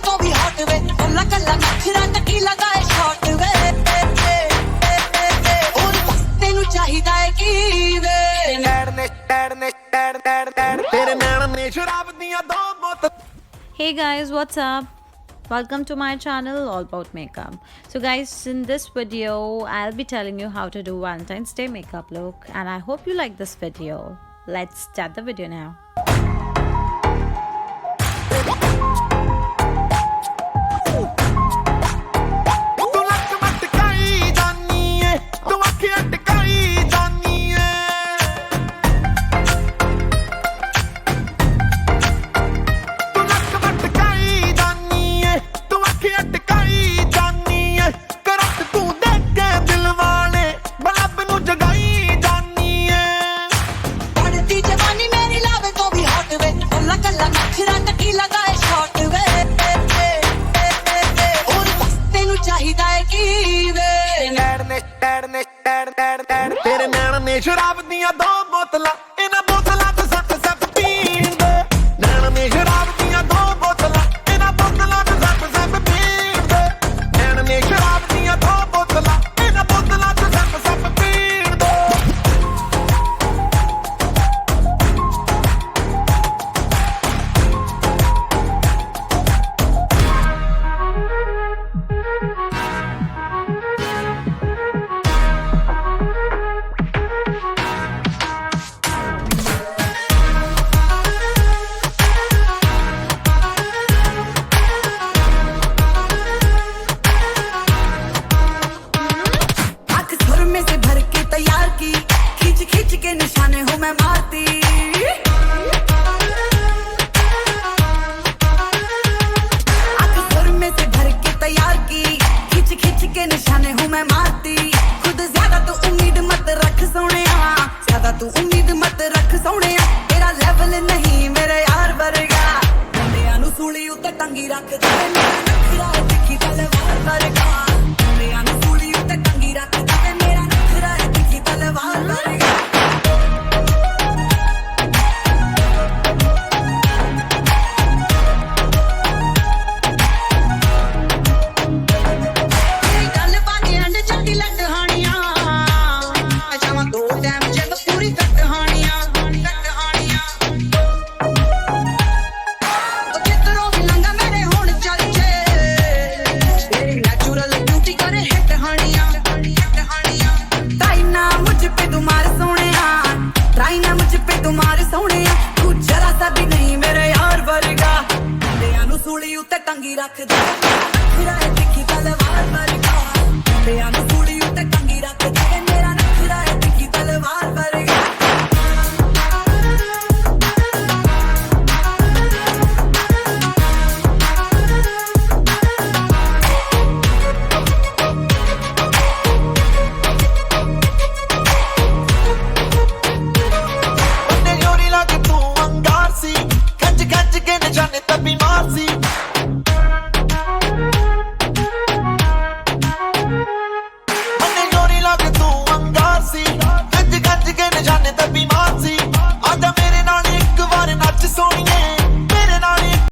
तो भी हॉट वे कल्ला कल्ला नखरा टकीला दा शॉट वे और तेनू चाहिदा है की वे तेरे नैन ने शराब दियां दो बोतल। Hey guys, what's up? Welcome to my channel all about makeup. So guys, in this video I'll be telling you how to do Valentine's Day makeup look, and I hope you like this video. Let's start the video now. तेरे नैन ने शराब दियां दो बोतलां इन्हां बोतलां ते सट सट पीण दे नैन ने शराब दियां दो बोतलां इन्हां बोतलां ते सट सट पीण दे नैन ने शराब दियां दो बोतलां इन्हां बोतलां ते सट सट पीण दे खींच के निशाने हूँ मैं मारती आँख सुर में से भर के तैयार की खींच खींच के निशाने हूँ मैं मारती खुद ज्यादा तू उम्मीद मत रख सोनिया ज्यादा तू उम्मीद मत रख सोनिया तेरा लेवल नहीं मेरे यार वर्गा मुंडियां नू सूली उत्ते टंगी रख दे मेरा नखरा दिखी तलवार वर्गा मुंडियां नू सूली उत्ते टंगी रख दे मेरा नखरा दिखी तलवार वर्गा सूली उत्ते टंगी रख दे फिर दिखी तलवार वर्गा तेरा नू सूली उत्ते